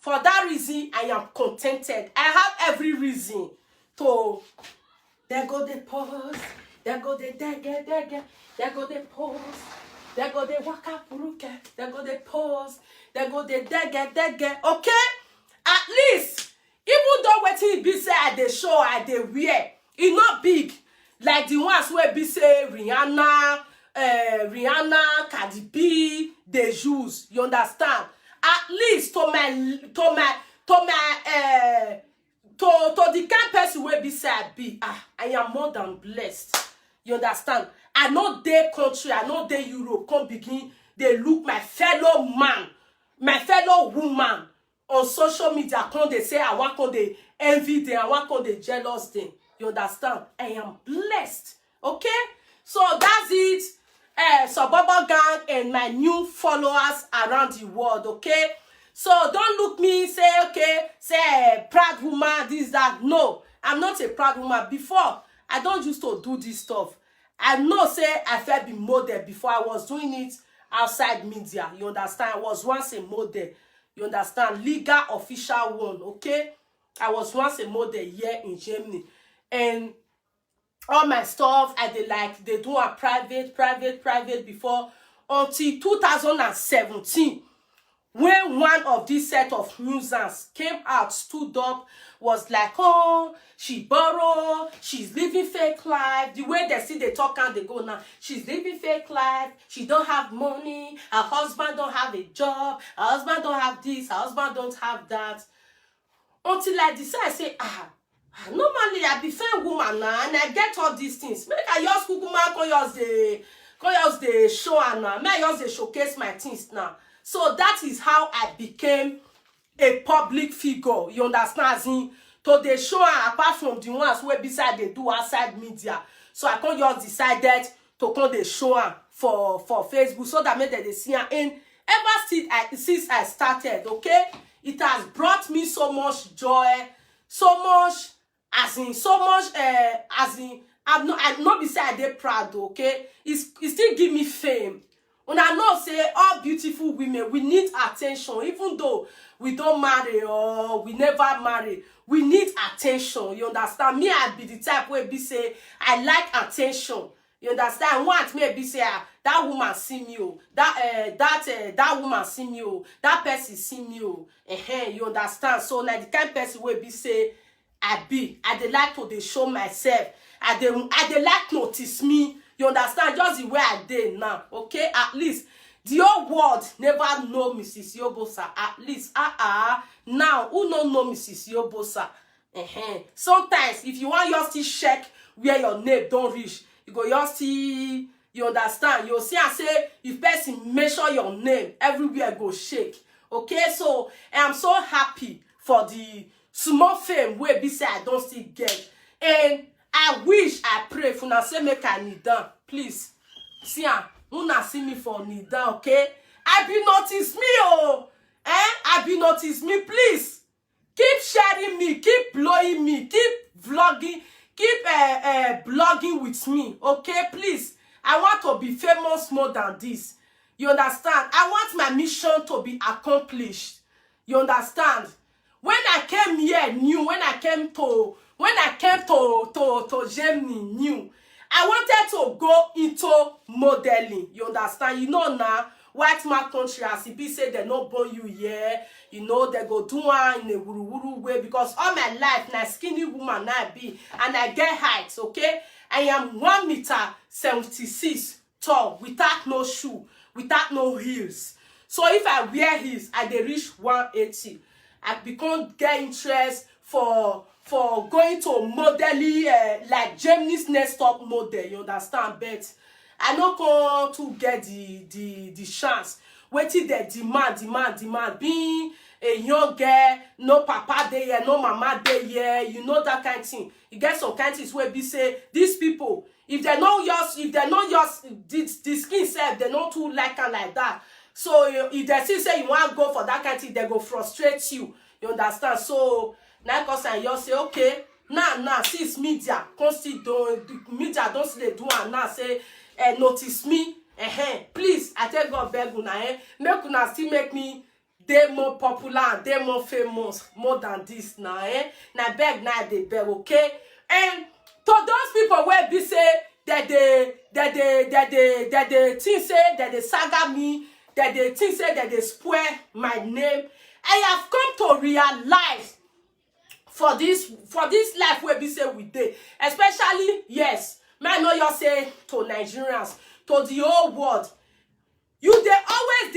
For that reason, I am contented. I have every reason to. There go the pause. There go the dege. There go the pause. There go the waka puruke. There go the pause. There go the dege. Okay? At least, even though wetin be say I dey show, I dey wear, e not big like the ones where be say Rihanna, Cardi B, they use. You understand? At least to the kind person where be say I be, I am more than blessed. You understand? I know their country, I know their Europe come begin, they look my fellow man, my fellow woman on social media, come they say I want to they envy them, I want to they jealous them. You understand? I am blessed. Okay? So that's it. Suburban gang and my new followers around the world. Okay? So don't look me say, okay, say proud woman, this, that. No, I'm not a proud woman. Before, I don't used to do this stuff. I know say I felt be model before. I was doing it outside media. You understand? I was once a model. You understand? Legal official one. Okay? I was once a model here in Germany. And all my stuff, they do a private before until 2017. When one of these set of musicians came out, stood up, was like, oh, she borrow, she's living fake life. The way they see they talk and they go now, she's living fake life, she don't have money, her husband don't have a job, her husband don't have this, her husband don't have that. Until I decide, I say, normally I be fair woman now, and I get all these things. Make I just kukuma come use the show and now. Make I just the showcase my things now. So that is how I became a public figure. You understand? As in, to the show apart from the ones where beside they do outside media. So I can just decided to come the show for Facebook so that made they see her. And ever since I started, okay, it has brought me so much joy, so much. I'm not beside they proud, okay? It still give me fame. And I know say all beautiful women, we need attention, even though we don't marry or we never marry. We need attention. You understand? Me, I be the type where be say I like attention. You understand? I want me be say that woman see me, that woman see me, that person see me. You understand? So like the kind of person where be say I dey like to dey show myself. I dey like notice me. You understand? Just the way I dey now. Okay? At least the whole world never know Mrs. Iyobosa. At least now who no know Mrs. Iyobosa? Sometimes if you want just to check where your name don't reach, you go just see. You understand? You see I say if person measure your name, everywhere go shake. Okay? So I am so happy for the small fame where be say I don't still get. And I wish, I pray for now say make I kneel down. Please. See una see me for kneel down, okay? I be notice me, oh. I be notice me, please. Keep sharing me, keep blowing me, keep vlogging, keep blogging with me, okay? Please. I want to be famous more than this. You understand? I want my mission to be accomplished. You understand? When I came here new, when I came to Germany new, I wanted to go into modeling. You understand? You know now, white man country, as if he say they no born you here, you know, they go do one in a wuru way, because all my life, na skinny woman I be, and I get height, okay? I am 1.76 meters tall, without no shoe, without no heels. So if I wear heels, I dey reach 180. I become get interest for going to modeling like Germany's next top model. You understand? But I no come to get the chance. Waiting the demand. Being a young girl, no papa there, no mama there. You know that kind of thing. You get some kind of things where be say these people, if they not just the skin self, they not too like that. So if they still say you want to go for that kind of thing, they go frustrate you. You understand? So now cause I just say, okay, now since media constantly media don't say they do and now say notice me. Please, I tell God beg una, make una still make me they more popular and they more famous more than this now, eh? Now beg, now they beg, okay? And to those people where be say that they think say that they saga me, that they think say that they spoil my name. I have come to realize for this life where be say we dey, especially yes, may know you say to Nigerians, to the whole world, you they always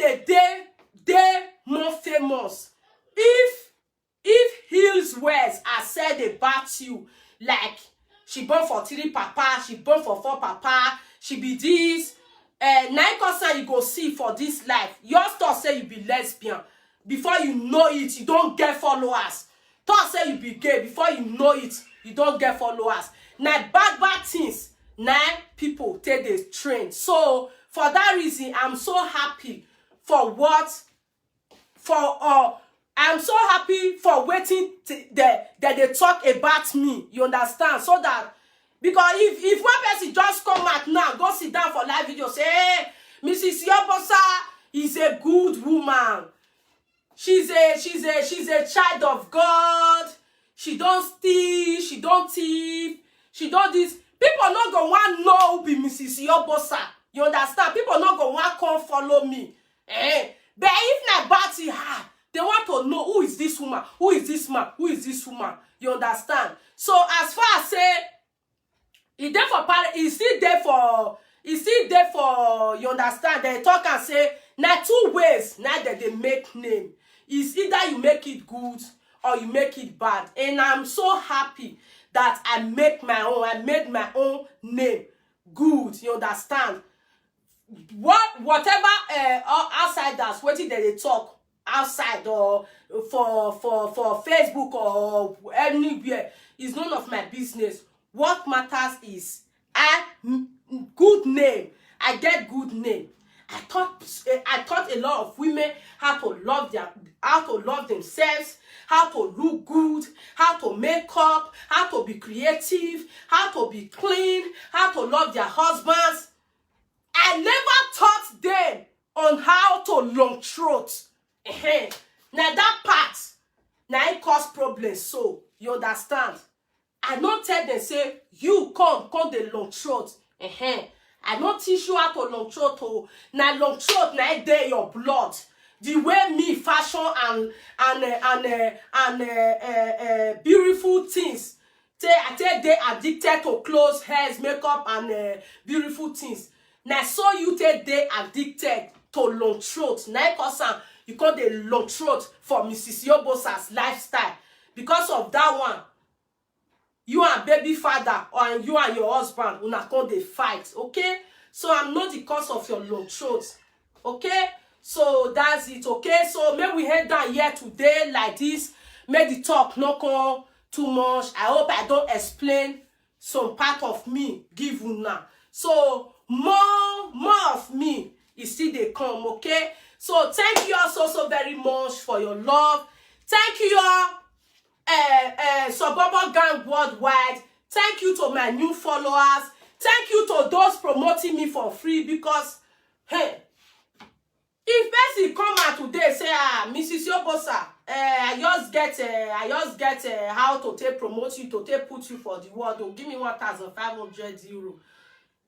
they more famous. If Hills West are said about you, like she born for 3 papa, she born for 4 papa, she be this, 9% you go see for this life. Your thought say you be lesbian. Before you know it, you don't get followers. Thought say you be gay. Before you know it, you don't get followers. Now bad things, now people take the train. So for that reason, I'm so happy for I'm so happy for waiting that they talk about me. You understand? So that because if one person just come out now, go sit down for live video, say, hey, Mrs. Iyobosa is a good woman. She's a child of God. She don't steal, she don't thief, she don't this. People not gonna want know who be Mrs. Iyobosa. You understand? People not gonna want come follow me. But if not about it, they want to know who is this woman, who is this man, who is this woman. You understand? So as far as say, it's there for it's still there for you understand. They talk and say now 2 ways now that they make name. Is either you make it good or you make it bad. And I'm so happy that I made my own name good. You understand? Whatever outsiders waiting that they talk outside or for Facebook or anywhere is none of my business. What matters is good name. I get good name. I taught a lot of women how to love themselves, how to look good, how to make up, how to be creative, how to be clean, how to love their husbands. I never taught them on how to long throat. Now that part, now it cause problems. So you understand? I don't tell them say you come the long throat. I don't teach you how to long throat. Oh, now long throat now there your blood. The way me fashion and beautiful things. I tell they addicted to clothes, hairs, makeup, and beautiful things. Now so you tell they addicted to long throat. Now cause you call the long throat for Mrs. Iyobosa's lifestyle. Because of that one, you and baby father or you and your husband will not call the fight, okay? So I'm not the cause of your long throat, okay? So that's it, okay? So maybe we head down here today like this. Make the talk not come too much. I hope I don't explain some part of me give you now. So more of me is still they come, okay? So thank you all so very much for your love. Thank you all. Suburban Gang worldwide. Thank you to my new followers. Thank you to those promoting me for free because, hey, if person come out today say, Mrs. Iyobosa, I just get how to take promote you, to take put you for the world. Oh, give me 1,500 euro.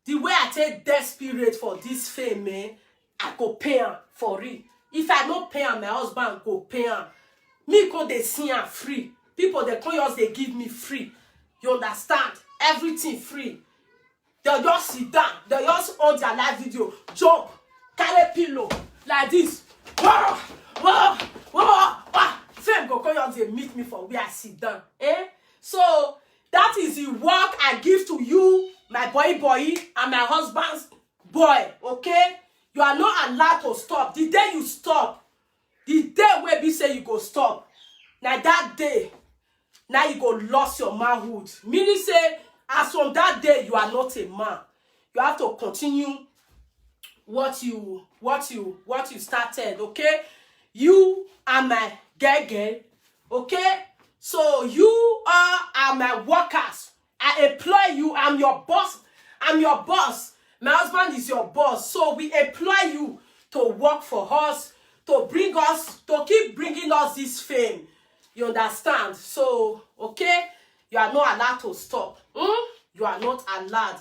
The way I take desperate for this fame, man, I go pay him for it. If I don't pay him, my husband go pay him. Me go they see him free. People they come us they give me free. You understand? Everything free. They just sit down. They just on their live video, jump, carry pillow like this. Fame go come us they meet me for where I sit down. So that is the work I give to you, my boy, and my husband's boy. Okay? You are not allowed to stop. The day you stop, the day where we say you go stop, now that day, now you go lost your manhood. Meaning say, as from that day, you are not a man. You have to continue what you started, okay? You are my girl, okay? So you are my workers. I employ you. I'm your boss. I'm your boss. My husband is your boss. So we employ you to work for us, to bring us, to keep bringing us this fame. You understand? So, okay, you are not allowed to stop. You are not allowed.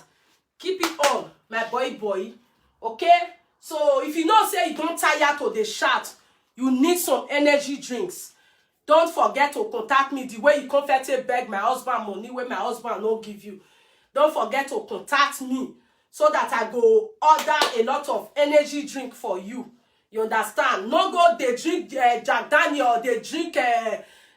Keep it on, my boy. Okay? So, if you know say you don't tire to the shout, you need some energy drinks. Don't forget to contact me the way you comfortably beg my husband money when my husband don't give you. Don't forget to contact me so that I go order a lot of energy drink for you. You understand? No go they drink Jack Daniel, they drink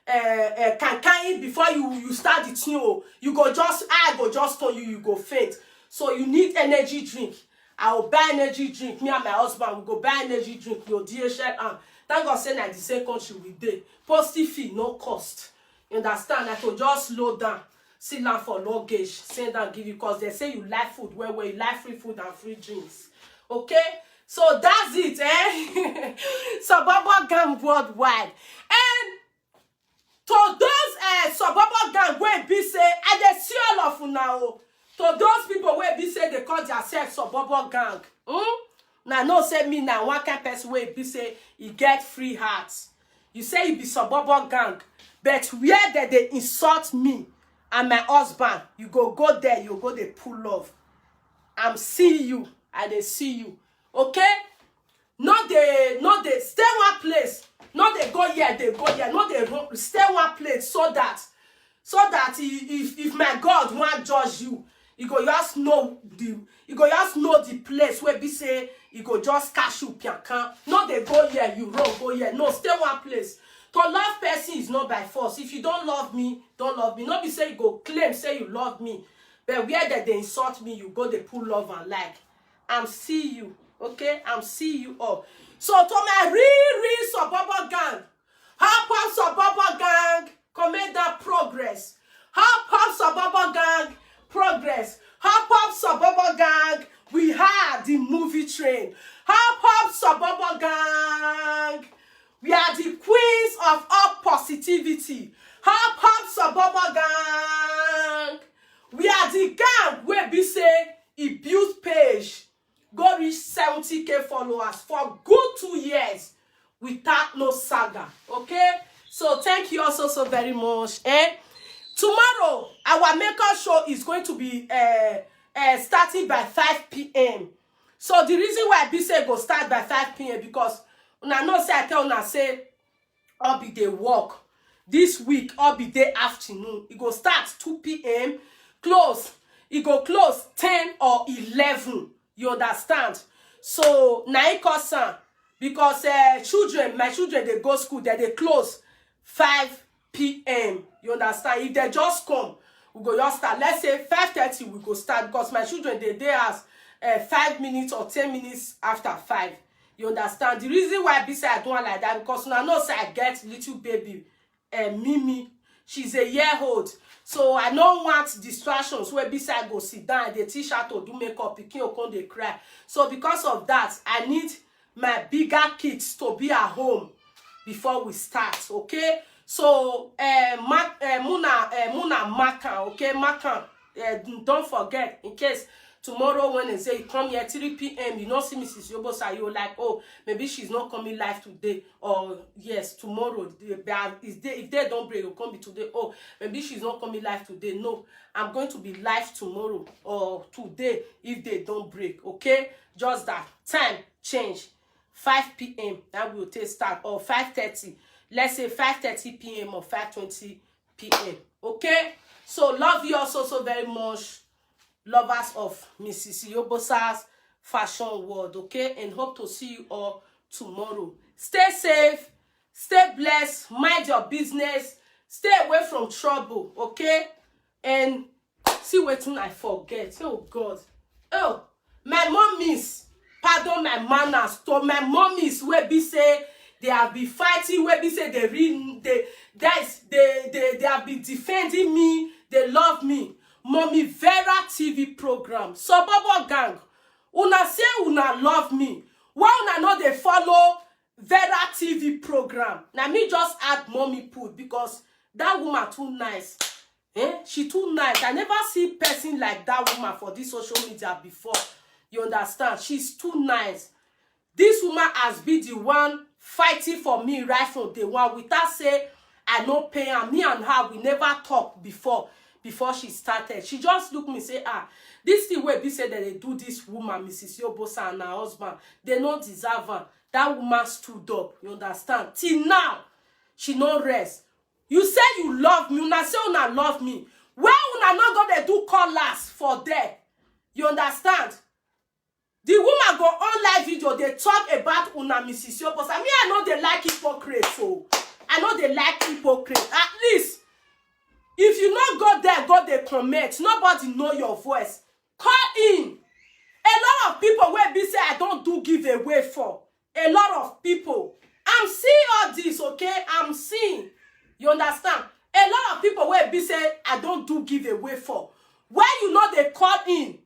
Kankai before you start the thing. You go just, I go just tell you, you go faint. So you need energy drink. I will buy energy drink. Me and my husband will go buy energy drink. Your DHL. Thank God say na the same country we dey. Posting fee, no cost. You understand? I can just slow down. Sit down for luggage. Send down, give you, because they say you like food. Where you like free food and free drinks. Okay? So that's it, eh? Suburban gang worldwide. And to those suburban gang where be say, I dey see all of you now. To those people where be say they call themselves suburban gang. Now no say me now one kind person where be say you get free hearts. You say you be suburban gang, but where they insult me and my husband, you go there, you go they pull love. I'm see you, and they see you. Okay? Not they stay one place. Not they go here, they go here. Not they stay one place so that if my God want judge you, you go just know the place where be say you go just cash you piankan. No, they go here, you wrong, go here. No, stay one place. To love person is not by force. If you don't love me, don't love me. Not be say you go claim say you love me, but where that they insult me, you go they pull love and like. I'm see you, okay? I'm see you all. So to my real suburban gang, help up suburban gang, commit that progress. Help up suburban gang, progress. Help up suburban gang, we had the movie train. Help up suburban gang, we are the queens of all positivity. Help up suburban gang, we are the gang where we say it built page go reach 70K followers for good 2 years without no saga. Okay, so thank you also so very much. Tomorrow our makeup show is going to be starting by 5 p.m. So the reason why I be say go start by 5 p.m. because una know say I tell una say all be day work this week, all be day afternoon. It go start 2 p.m. close. It go close 10 or 11. You understand? So na it concern because my children they go school, they close 5 p.m. You understand? If they just come, we go just start. Let's say 5:30 we go start because my children they as 5 minutes or 10 minutes after 5. You understand? The reason why I be say I don't like that because now I know say I get little baby Mimi. She's a year old. So I don't want distractions where beside go sit down and they teach her to do makeup, picking or they cry. So because of that, I need my bigger kids to be at home before we start. Okay? So Muna Makan, okay, Makan. Don't forget, in case tomorrow when they say come here 3 p.m. you don't see Mrs. Iyobosa, you're like, oh, maybe she's not coming live today, or yes, tomorrow. If they don't break, it'll come be today. Oh, maybe she's not coming live today. No, I'm going to be live tomorrow or today if they don't break. Okay, just that time change 5 p.m. that will take start, or 5:30. Let's say 5:30 p.m. or 5:20 p.m. Okay, so love you also so very much, lovers of Mrs. Iyobosa's fashion world, okay? And hope to see you all tomorrow. Stay safe, stay blessed, mind your business, stay away from trouble, okay? And see what I forget. Oh God. Oh, my mommies, pardon my manners, to my mommies where be say they have been fighting, where be say they have been defending me, they love me. Mommy Vera TV program. Suburban gang. Una say una love me. Why una know they follow Vera TV program? Now me just add mommy put because that woman too nice. She too nice. I never see person like that woman for this social media before. You understand? She's too nice. This woman has been the one fighting for me right from day one without say I no pay am. Me and her, we never talk before she started. She just look me say, this thing where be say that they do this woman, Mrs. Iyobosa, and her husband, they don't deserve her. That woman stood up, you understand? Till now, she no rest. You say you love me, una say una love me. Where una not gonna do callers for there? You understand? The woman go on live video, they talk about una Mrs. Iyobosa. Me, I know they like hypocrites, so I know they like hypocrites. At least, if you not go there, go they comment. Nobody know your voice. Call in. A lot of people will be say I don't do giveaway for. A lot of people. I'm seeing all this, okay? I'm seeing. You understand? A lot of people will be say I don't do giveaway for. Where you know they call in.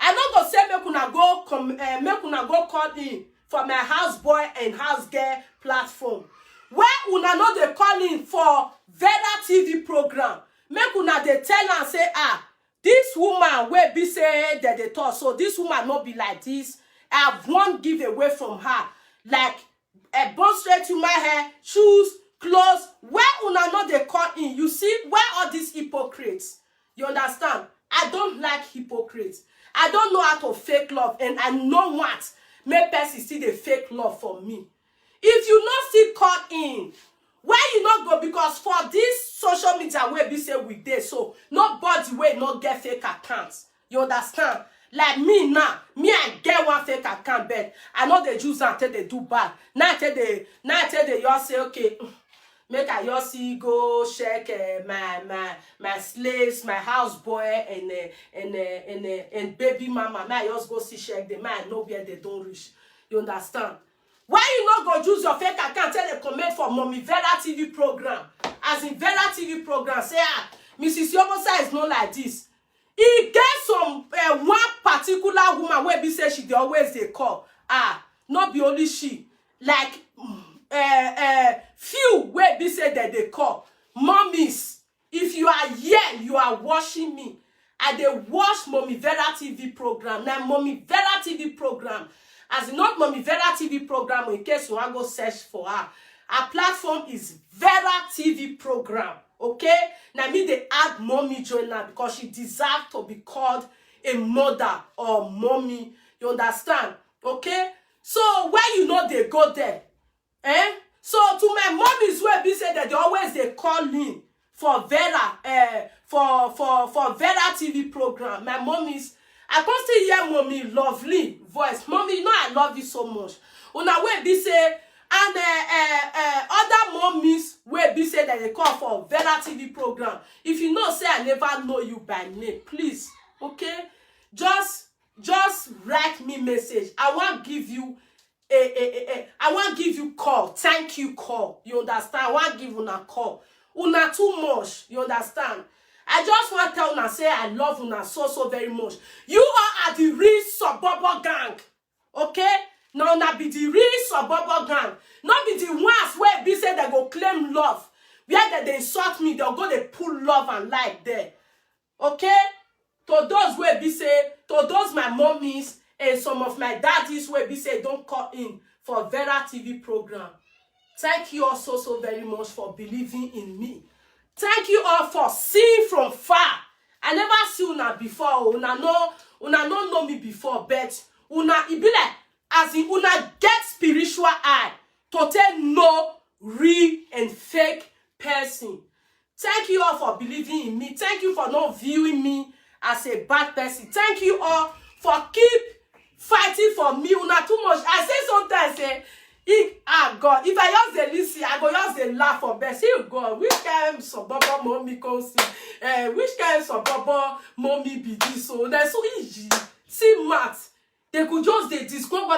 I not go say make una go call in for my houseboy and house girl platform. Where una know they call in for Vera TV program. Make una they tell and say, this woman will be say that they talk. So this woman not be like this. I have one giveaway from her. Like a bone straight to my hair, shoes, clothes. Where una know they call in. You see, where are these hypocrites? You understand? I don't like hypocrites. I don't know how to fake love. And I know what make person see the fake love for me. If you not still call in, where you not go? Because for this social media where we say we dey, so nobody will not get fake accounts. You understand? Like me now, me I get one fake account, but I know the Jews until they do bad. Now I tell they y'all say okay, make I y'all see go check my slaves, my houseboy and baby mama. May I just go see check them. I know where they don't reach. You understand? Why you not go use your fake account tell they comment for Mommy Vera TV program? As in Vera TV program, say Mrs. Iyobosa is not like this. He get some one particular woman where be say she dey always they call. Not be only she. Like few where be say that they call. Mommies, if you are here, you are watching me. I dey watch Mommy Vera TV program. Now Mommy Vera TV program. As not Mommy Vera TV program, in case you want to go search for her. Her platform is Vera TV program. Okay? Now me they add mommy join her because she deserves to be called a mother or mommy. You understand? Okay? So where you know they go there? So to my mommies where be say that they always they call in for Vera for Vera TV program. My mommies, I can still hear mommy lovely voice. Mommy, you know I love you so much. Una where be say and other mommies where be say that they call for Vera TV program. If you know say I never know you by name, please, okay? Just write me message. I want give you I want give you call. Thank you call. You understand? I want give una call. Una too much. You understand? I just want to tell una say I love una so very much. You are the real suburban gang. Okay? Now una be the real suburban gang. Not be the ones where be say they go claim love. Where they insult me, they'll go they pull love and like there. Okay? To those where be say, to those my mommies and some of my daddies where be say don't call in for Vera TV program. Thank you all so very much for believing in me. Thank you all for seeing from far. I never see una before. Una no know me before, but una it be like as in una get spiritual eye to tell no real and fake person. Thank you all for believing in me. Thank you for not viewing me as a bad person. Thank you all for keep fighting for me. Una too much. I say sometimes God, if I use the listen, I go use the laugh for best. Say God, which kind suburban mommy come see? Which kind suburban mommy be this? So that's so easy. See math. They could just they discover.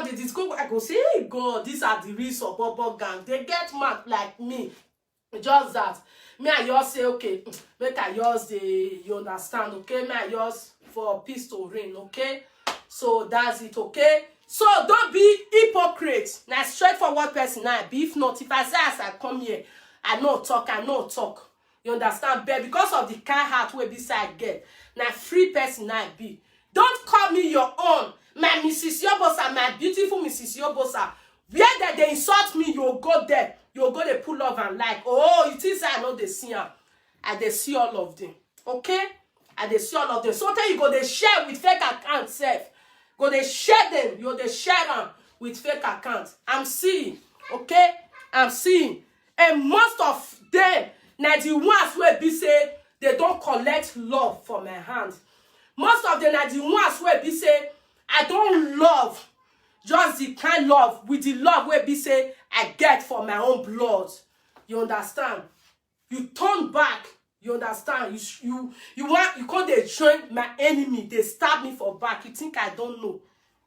I go say, hey God, these are the real suburban gang. They get mad like me. Just that. Me I just say okay. Make I use the you understand? Okay, me I use for peace to reign. Okay, so that's it. Okay. So don't be hypocrite. Now straightforward person I be. If not, if I say as I come here, I know talk. You understand? But because of the kind heart where beside get, now free person I be. Don't call me your own. My Mrs. Iyobosa, my beautiful Mrs. Iyobosa. Where that they insult me, you go there. You go they pull love and like. Oh, it is I know they see them. And they see all of them. Okay? And they see all of them. So tell you go they share with fake accounts self. Go they share them. You they share them with fake accounts. I'm seeing. Okay? I'm seeing. And most of them, now the ones where be say they don't collect love from my hands. Most of them are the ones where be say I don't love just the kind love with the love where be say I get for my own blood. You understand? You turn back. You understand? You call they join my enemy. They stab me for back. You think I don't know?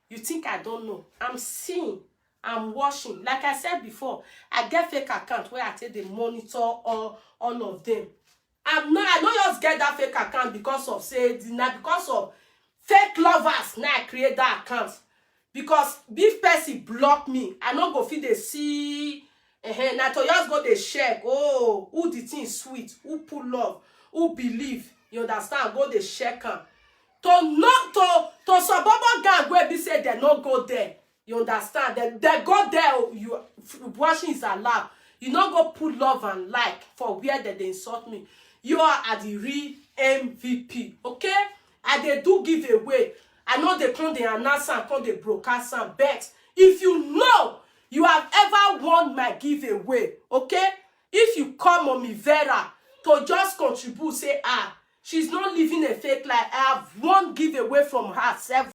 You think I don't know? I'm seeing. I'm watching. Like I said before, I get fake account where I take the monitor all of them. I don't just get that fake account because of because of fake lovers. Now I create that account. Because if person block me, I not go feel they see. Now to just go they check. Oh, who the thing sweet, who put love, who believe. You understand? Go they check am. To suburban gang where be say they not go there. You understand? They go there. You watching is allowed. You not go put love and like for where they insult me. You are at the real MVP. Okay? And they do give away. I know they come they announce and come they broadcast and bet. If you know you have ever won my giveaway, okay? If you come on me Vera to just contribute, say she's not living a fake life. I have won giveaway from her several.